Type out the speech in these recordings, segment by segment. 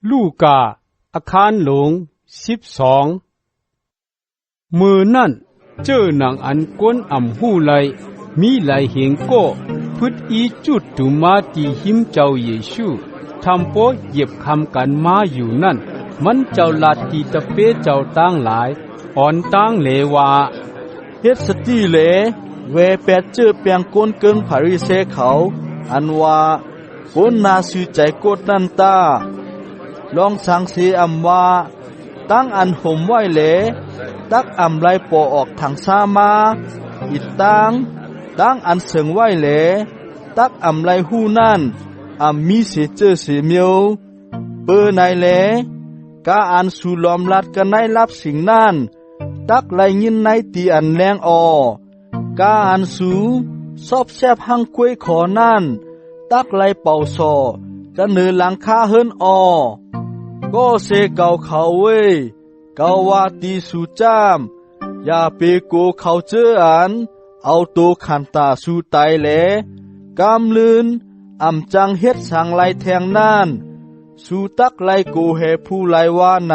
ลูกาอาคารหลง12มือนั่นเจอหนังอันก้นหูไหลมีไหลเห็นก็พุทธอีจุดตุมาตีหิมเจ้าเยซูทำโปเหยียบคำกันมาอยู่นั่นมันเจ้าลาตีตะเปเจ้าตั้งหลายอ่อนตั้งเลวาเฮ็ดสติเลเวแปดเจอเปียงก้นเกิงพาริเซเขาอันว่าก้นนาสุใจกดนันตาลองสังเสอำว่าตั้งอันห่มไว้เลตักอำไลปอออกทางซามาอิดตั้งอันเสิงไว้เลตักอำไลหู้นั่นมีเสเจอเสเมียวเปอในเลกาอันสู่ลอมลัดกันในรับสิ่งนั่นตักไลยินในตีอันแรงออกาอันสู่ซอบแซบหังกวยขอนั่นตักไลเป่าซอกันเนือหลังคาเฮิรนก็เสเก่าเขาเว้ยเกาวาตีสู่จามอย่าเปโกเขาเจออันเอาโตขันตาสู่ไตแหลกำลืนจังเฮ็ดสังไลแทงนั่นสู่ตักไลโกแหผู้ไลว่าไหน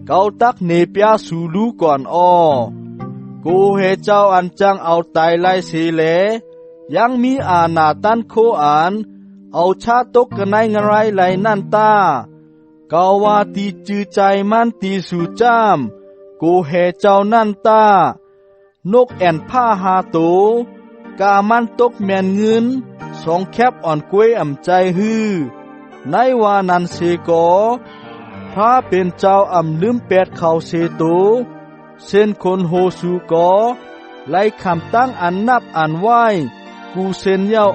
เกาตักเนเปียสู่รู้ก่อนโกแหเจ้าอันจังเอาไตไลเสแหลยังมีอาณาตันโคอันเอาชาตกกันในงไรไหลนั่นตากาวาตีจือใจมันตีสู่จามโกแหเจ้านั่นตานกแอ่นผ้าหาโตกามันตกแมนเงินสองแคบอ่อนกล้วยใจฮือในวานันเสกอพระเป็นเจ้าลืมแปดเขาเสโตเส้นคนโฮสูกอไล่คำตั้งอันนับอันไหวกูเส้นเย้า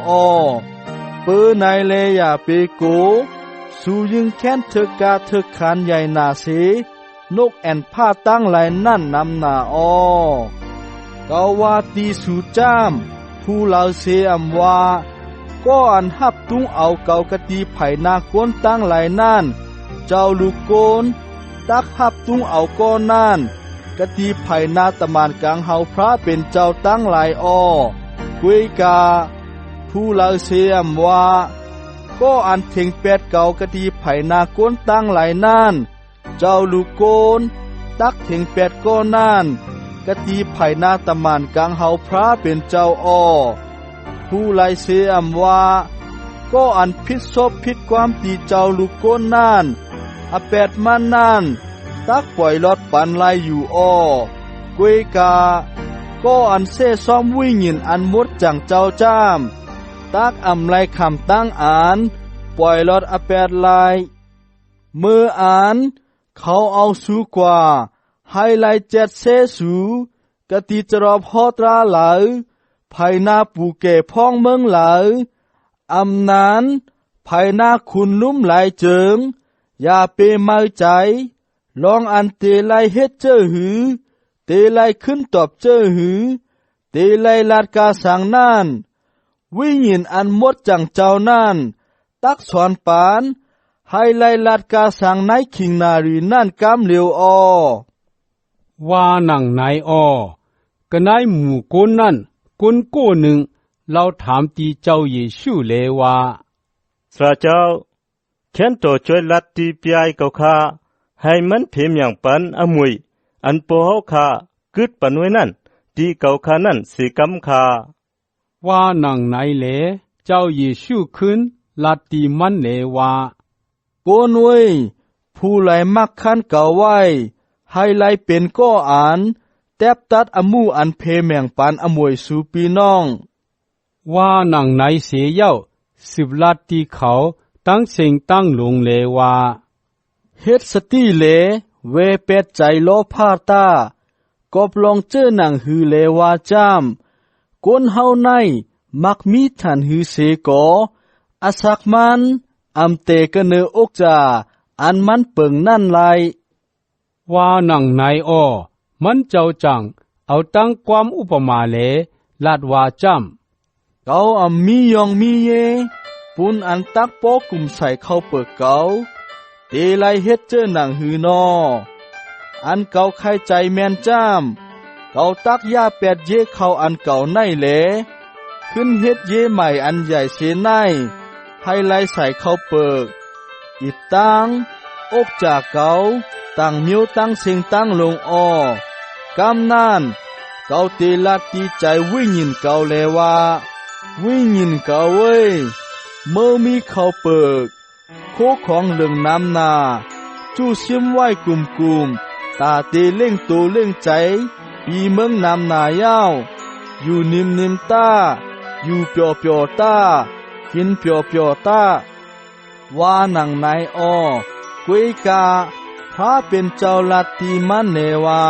เปอในเลยาเปโกสู่ยึงแค้นเธอกาเธอขานใหญ่นาเสนกแอ่นผ้าตั้งไหลนั่นนำนาเกาวาตีสู่จามผู้ลาวเสว่าก็อันหับตุ้งเอาเกากะตีไผ่นาก้นตั้งไหลนั่นเจ้าลูกโกนตักหับตุ้งเอาก้อนนั่นกะตีไผ่นาตะมานกลางเฮาพระเป็นเจ้าตั้งไหลกวยกาผู้ลาวเสว่าก็อันเถิงแปดเก่ากะตีไผ่นาก้นตั้งไหลนั่นเจ้าลูกโกนตักเถิงแปดก้อนนั่นกะตีไผ่นาตะมานกลางเฮาพระเป็นเจ้าผู้ไลเสว่าก็อันพิษซบพิษความตีเจ้าลูกโกนนั่นแปดมันนั่นตักปล่อยลอดปันไลอยู่กวยกาก็อันเซ่ซ้อมวิ่งหินอันมดจังเจ้าจ้ามตักไลคำตั้งปล่อยลอดแปดไลเมื่อเขาเอาสูกว่าให้ไลเจ็ดเซสูกะติจรอบฮอตราเหลาภายนาปูเก่พ้องเมืองเหลานั้นภายนาคุณลุ่มไหลเจิงอย่าเปมาใจลองอันเตไลเฮ็ดเจอหือเตไลขึ้นตอบเจอหือเตไลลาดกาสังนั่นวิญญาณอันมดจังเจ้านั่นตักสอนปานให้ไลลาดกาสังในคิงนารีนั่นกำเหลียวว่าหนังไหนก็นายหมู่ก้นนั่นก้นโก้หนึ่งเราถามตีเจ้าเยซูเลว่าสระเจ้าแค้นต่อช่วยลัดตีปยายเก่าข้าให้มันเพียมอย่างปันมวยอันโปเฮาข้ากึดปันไว้นั่นตีเก่าข้านั่นสิกำข้าว่าหนังไหนเลเจ้าเยซูขึ้นลัดตีมันเลว่าโกนเว้ยผู้ไหลมักคันเก่าไว้ให้ไลเป็นก็แตบตัดมูอันเพแมงปันมวยสู่ปีน้องว่าหนังไหนเสียเย้า10 ลัดตีเขาตั้งเสียงตั้งลงเลว่าเฮ็ดสติเลเวเป็ดใจโลพาตากอบลองเจอหนังหือเลว่าจามก้นเฮาในมักมีทันหือเสกอาสักมันเตกะเนออกจาอันมันเปิงนั่นไลว่าหนังไหนมันเจ้าจังเอาตั้งความอุปมาเลลาดว่าจำเกามียองมีเยปุนอันตักปอกุมใส่เข้าเปิกเกาเตไลเฮ็ดเจอหนังหือนอันเกาไข่ใจแมนจ้ามเกาตักยาแปดเยเข้าอันเก่าในเลขึ้นเฮ็ดเยใหม่อันใหญ่เสนในให้ไลใส่เข้าเปิก อิตังอกจากเกาตั้งมิวตั้งเสียงตั้งลงอ้อกำนั่นเกาเตลัดตีใจวิ่งยินเกาเลว่าวิ่งยินเกาเว้ยเมื่อมีเขาเปิกโคของเหลืองน้ำนาจู้ชิมไว้กลุ่มตาเตเล่งตัวเล่งใจปีเมืองน้ำนายาวอยู่นิมตาอยู่เปียวตากินเปียวตาว่าหนังนายอ้อกวยกาพระเป็นเจ้าลัดตีมันเนวา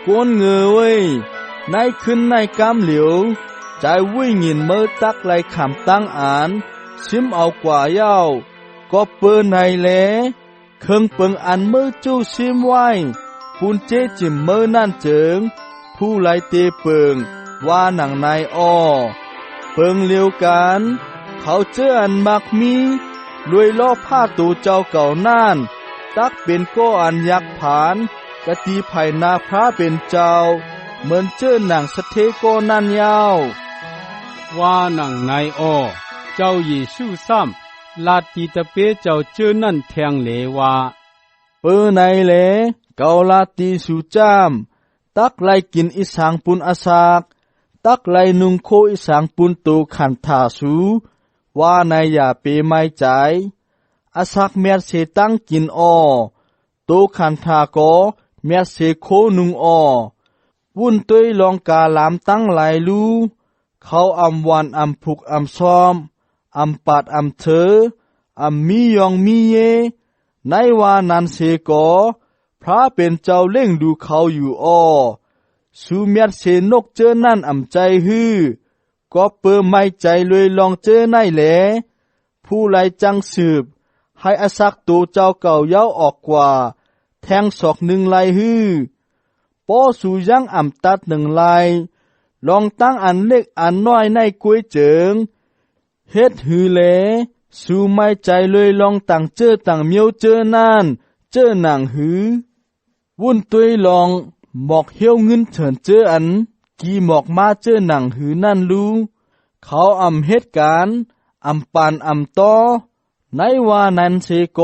กวนเงยเว้ยในขึ้นในกำเหลียวใจวิ่งยินเมื่อตักไหลขำตั้งอ่านชิมเอากว่าเย้าก็เปินในแลเครื่องเปิงอันเมื่อจู้ชิมไว้ปูนเจจิมเมื่อนั่นเจิงผู้ไหลเตเปิงว่าหนังนายอ้อเปิงเลียวกันเขาเจออันมักมีรวยล่อผ้าตูเจ้าเก่าน่านตักเป็นก้ออันยักษ์ผานกะตีไผ่นาพระเป็นเจ้าเหมือนเจอหนังสะเทโกนั่นยาวว่าหนังนายอ้อเจ้าเยซูซ้ำลาตีตะเปเจ้าเจอนั่นแทงเลว่าเปิในเลเกาลาตีสุจามตักไลกินอิสังปุนอาสากตักไลนุงโคอิสังปุนตูขันทาสูว่าในอย่าเปไม่ใจอาสักเมียเสตั้งกินอ้อตูขันทาโกเมียเสโคนุงอ้อวุ่นต้วยลองกาลามตั้งหลายลูเขาอำวันอำพุกอำซ้อมอำปาดอำเธออำมียองมีเยในว่านันเสโกพระเป็นเจ้าเล่งดูเขาอยู่อ้อสูเมียเสนกเจอนั่นอำใจฮือก็เปิ่มไม่ใจเลยลองเจอในแหลผู้ไลจังสืบให้อาศักตัวเจ้าเก่าเย้าออกกว่าแทงศอกหนึ่งไลฮือป้อสู่ยังอ่ำตัดหนึ่งไลลองตั้งอันเล็กอันน้อยในกวยเจิงเฮ็ดหือแหลสู่ไม่ใจเลยลองต่างเจอต่างเมียวเจอนั่นเจอหนังหือวุ่นตัวลองหมอกเหี้ยวเงินเถินเจออันกี่หมอกมาเจอหนังหือนั่นรู้เขาอำเหตุการอำปานอำตอในว่านันเสโก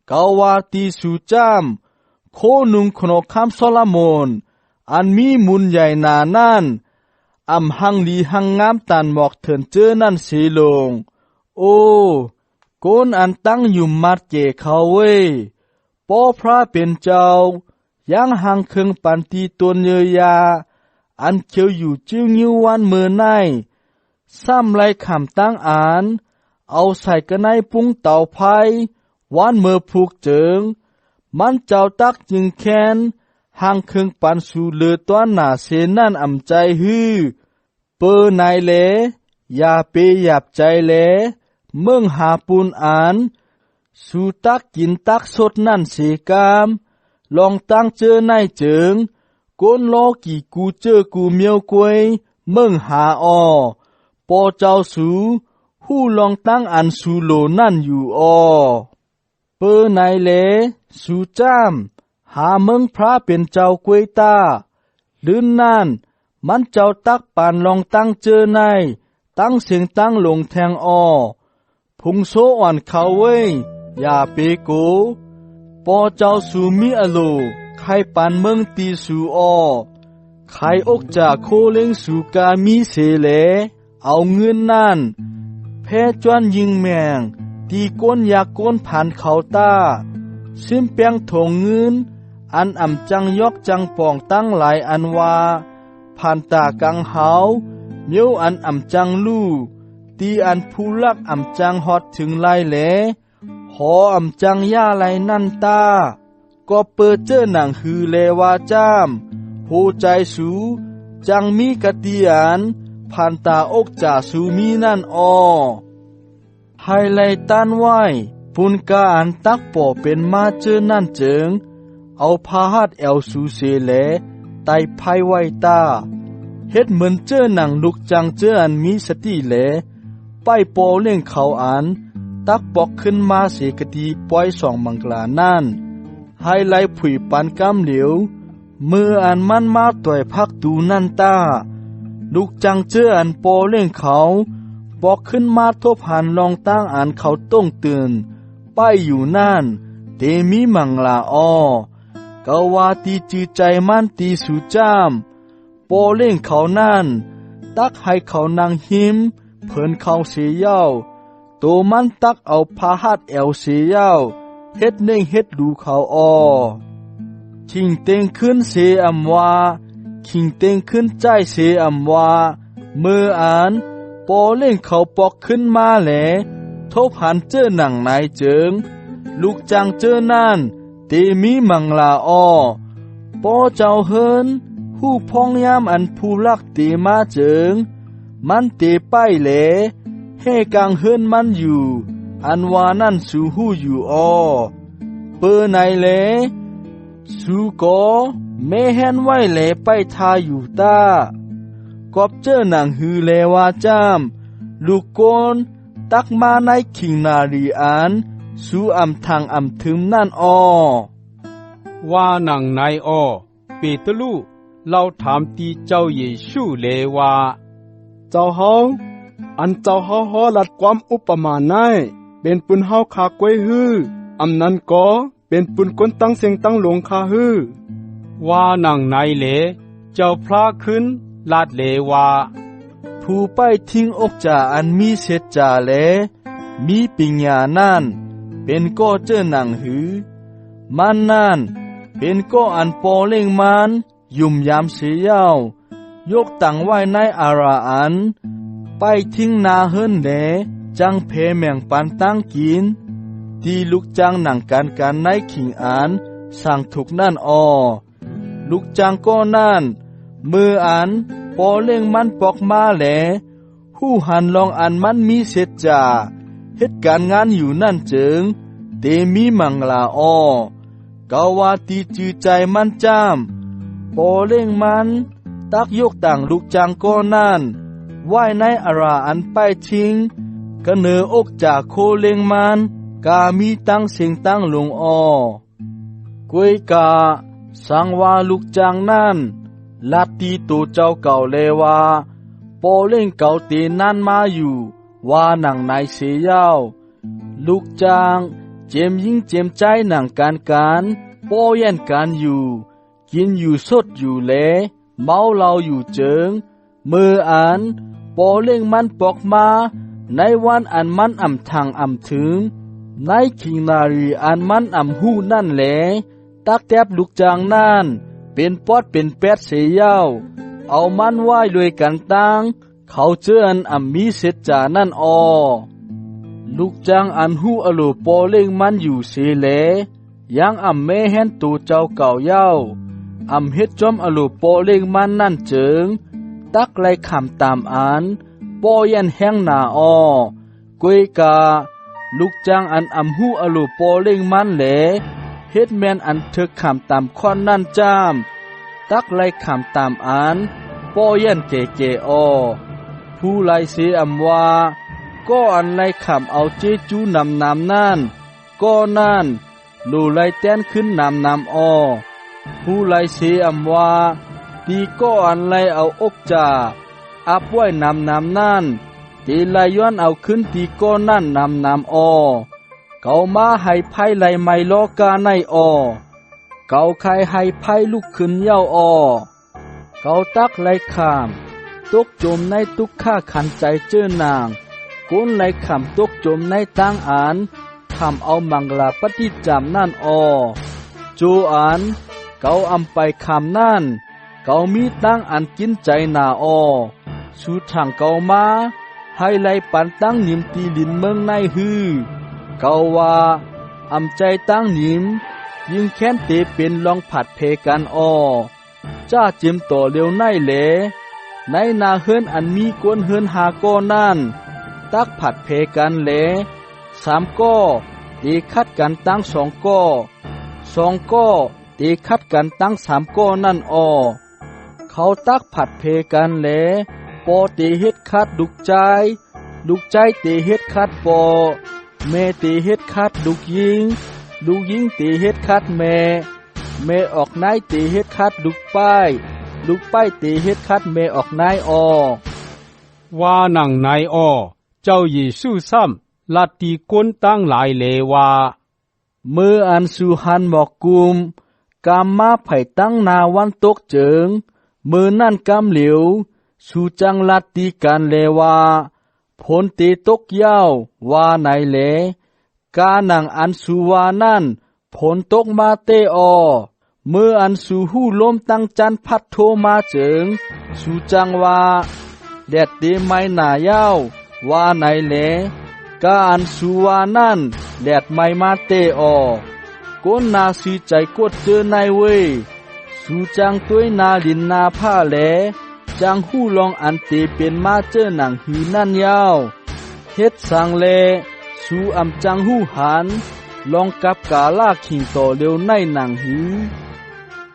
เกาวาตีสุจามโคนุงขนคำโซลามอนอันมีมุนใหญ่นานั่นอำหังลีหังงามตันหมอกเถินเจอนั่นเสลงโอ้โกนอันตั้งอยู่มัดเจเขาเว้ยป้อพระเป็นเจ้ายังหังเคิงปันตีตนเยยาอันเขียวอยู่จิ้วงิววันเมื่อไนซ้ำไรขำตั้งอ่านเอาใส่กระไนปุ้งเต่าไผ่วันเมื่อผูกเจิงมันเจ้าตักจึงแค้นห่างเคิงปันสู่เลือตัวหนาเสนั่นอำใจฮือเปอในแลอย่าเปหยับใจแลเมืองหาปูนอ่านสู่ตักกินตักสดนั่นเสกามลองตั้งเจอในเจิงก้นล้อกี่กูเจอกูเมียวกวยเมืองหาอ้อปอเจ้าสูหู้ลองตั้งอันสูโลนั่นอยู่อ้อเปอในแลสูจามหาเมืองพระเป็นเจ้ากวยตาลื่นนั่นมันเจ้าตักปานลองตั้งเจอในตั้งเสียงตั้งลงแทงอ้อพุงโซอ่อนเขาเว้ยอย่าเปโกปอเจ้าสูมีอโลใครปานเมืองตีสูอ้อใครอกจากโคเล็งสูกามีเสเลเอาเงินนั่นแพ้จวนยิงแมงตีก้นยาก้นผ่านเขาตาซิมเปียงถงเงินอันอ่ำจังยอกจังป่องตั้งหลายอันว่าผ่านตากังเฮาเมียวอันอ่ำจังลู่ตีอันผู้ลักอ่ำจังฮอดถึงไลแหลหออ่ำจังย่าไลนั่นตาก็เปิดเจอหนังฮือเลวาจามโหใจสูจังมีกะตีอันผ่านตาอกจ่าสูมีนั่นอ้อไฮไลตันไว้ปุนกาอันตักป่อเป็นมาเจอนั่นเจิงเอาพาหัดแอวสูเสแลไตไพไว้ตาเฮ็ดเหมือนเจอหนังลุกจังเจออันมีสติแลป้ายปอเล่งเขาอันตักปอกขึ้นมาเสกตีปล่อยสองมังกลานั่นไฮไลผุยปันกำเหลียวเมื่ออันมันมาต่อยพักดูนั่นตาลุกจังเจออันปอเล่งเขาปอกขึ้นมาทบหันลองตั้งอันเขาต้องตื่น ป้ายอยู่นั่นเตมีมังลาออเกาว่าตีจือใจมันตีสู่จามปอเล่งเขานั่นตักให้เขานางหิมเพิ่นเขาเสียเย้าโตมันตักเอาพาหัดแอวเสียเย้าเฮ็ดเน่งเฮ็ดดูเขาออชิงเต็งขึ้นเสียอำว่าคิงเต็งขึ้นใจเสียอำว่าเมื่ออ่านปอเล่งเขาปอกขึ้นมาแหลทบหันเจอหนังนายเจิงลูกจังเจอนั่นเตมีมังลาออปอเจ้าเฮินหู้พองยามอันผู้ลักเตมาเจิงมันเตป้ายแหลให้กลางเฮินมันอยู่อันว่านั่นสู่หู้อยู่ออเปิ้นไหนแหลสู่ก็แม่แฮนไว้แหลไปทาอยู่ตากอบเจอหนังฮือแลว่าจามลูกโกนตักมาในขิงนารีอานสู่อำทางอำถึมนั่นออว่าหนังนายอ้อเปตลูเราถามตีเจ้าเยซูเลว่าเจ้าเฮาอันเจ้าเฮาฮอลัดความอุปมาไนเป็นปุนเฮาคากวยฮืออำนั้นก็เป็นปุนคนตั้งเสียงตั้งหลงคาฮือว่าหนังนายเลเจ้าพระขึ้นลาดเลว่าผู้ไปทิ้งอกจ่าอันมีเสร็จจ่าแลมีปิญญานั่นเป็นก็เจอหนังหือมันนั่นเป็นก็อันปอเล่งมันยุ่มยามเสียเย้ายกตั้งไว้ในอาราอันไปทิ้งนาเฮินแหลจังเพแมงปันตั้งกินที่ลูกจังหนังการในขิงอานสั่งถูกนั่นออลูกจังก็นั่นมืออันปอเล่งมันปอกมาแหลหู้หันลองอันมันมีเสร็จจ่าเหตุการงานอยู่นั่นเจิงเตมีมังลาออกาวาตีจือใจมันจามปอเล่งมันตักยกต่างลูกจังก็นั่นไหวในอาราอันไปทิ้งก็เนออกจากโคเล่งมันกามีตั้งเสียงตั้งลงออกวยกาสังว่าลูกจังนั่นลาตีตัวเจ้าเก่าเลว่าปอเล่งเก่าตีนั่นมาอยู่ว่าหนังนายเสียเย้าลูกจางเจมยิ่งเจมใจหนังการปอแย่นการอยู่กินอยู่สดอยู่แลเมาเหล้าอยู่เจิงมืออ่านปอเล่งมันปอกมาในวันอันมันอ่ำทางอ่ำถึงในขิงนารีอันมันอ่ำหู้นั่นแหลตักแทบลูกจางนั่นเป็นปอดเป็นแปดเสียเย้าเอามันไหว้ด้วยกันตั้งเขาเจออันอ่ำมีเสร็จจานั่นออลูกจังอันหู้อโลปอเล่งมันอยู่เสแลยังอ่ำแม่แฮนตูเจ้าเก่าเย้าอ่ำเฮ็ดจอมอโลปอเล่งมันนั่นเจิงตักไล่คำตามอ่านปอยันแห้งหนาออกวยกาลูกจังอันอ่ำหู้อโลปอเล่งมันแหลเฮ็ดแมนอันเถกคำตามข้อนนั่นจามตักไล่คำตามอ่านปอยันเก๋อผู้ไล่เสียอำว่าก็อันไล่คำเอาเจจูนำนั่นก็นั่นลูไล่แต้นขึ้นนำผู้ไล่เสียอำว่าตีก็อันไล่เอาอกจ่าอับไว้นำนั่นตีไล่ย้อนเอาขึ้นตีก็นั่นนำเขามาให้ไพ่ไล่ไม่ลอกาในเขาใครให้ไพ่ลุกขึ้นเย้าเขาตักไล่ขามตกจมในทุกข้าขันใจเจอนางก้นไล่ขามตกจมในตั้งอ่านขามเอามังลาปฏิจามนั่นโจอ่านเขาอำไปขามนั่นเขามีตั้งอันกินใจนาสู่ทางเขามาให้ไล่ปันตั้งนิมตีลินเมืองในฮือเขาว่าอำใจตั้งนิมยิ่งแค้นเตเป็นลองผัดเพกันจ้าจิมต่อเร็วในเหลในนาเฮินอันมีกวนเฮินหาก้อนั่นตักผัดเพกันเหล3ก้อตีคัดกันตั้ง2ก้อ2ก้อตีคัดกันตั้ง3ก้อนั่นเขาตักผัดเพกันเหลปอตีเฮ็ดคัดดุกใจตีเฮ็ดคัดปอแม่ตีเฮ็ดคัดดุกยิงตีเฮ็ดคัดแม่ออกนายตีเฮ็ดคัดดุกป้ายตีเฮ็ดคัดแม่ออกนายว่าหนังนายเจ้าเยซูซ้ำ ลัดตีก้นตั้งหลายเลว่ามืออันสุหันบอกกุมกามมาไผ่ตั้งนาวันตกเจิงมือนั่นกำเหลียวสูจังลัดตีกันเลว่าผลตีตกยาวว่าไหนเลกาหนังอันสุวานั่นผลตกมาเตอมืออันสูหูล้มตั้งจันพัดโทมาเจิงสูจังว่าแดดเดไม้หนายาวว่าไหนเลกาอันสุวานั่นแดดไม่มาเตอก้นนาสีใจกดเจอในเวสูจังต้วยนาลินนาผ้าแหลจังหู้ลองอันเตเป็นมาเจอหนังหือนั่นยาวเฮ็ดสังเลสูอำจังหู้หันลองกับกาลากขิงต่อเร็วในหนังหือ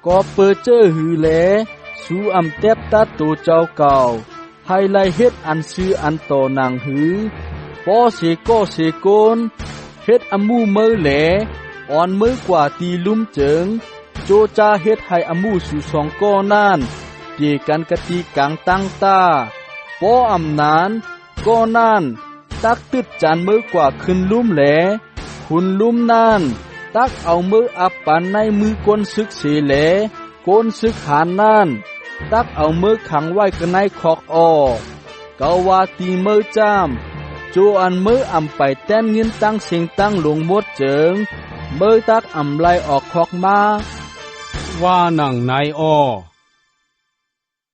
ก็เปิดเจอหือแหลสูอำเต็บตัดตัวเจ้าเก่าให้ไล่เฮ็ดอันซื้ออันต่อหนังหือปอเสก็เสโกนเฮ็ดอมูเมือแหลอ่อนมือกว่าตีลุ่มเจิงโจจาเฮ็ดให้อมูสู่สองก้อนั่นเกี่ยกันกะตีกังตั้งตาปออำนานก้อนั่นตักตึดจานมือกว่าขึ้นลุ่มแหลคุณลุ่มนั่นตักเอามืออับปันในมือก้นซึกเสแหลก้นซึกหานนั่นตักเอามือขังไว้กันในคอกอเกาวาตีมือจามโจอันมืออำไปแต้นเงินตั้งเสียงตั้งลงหมดเจิงมือตักอำไลออกคอกมาว่าหนังนายอ้อ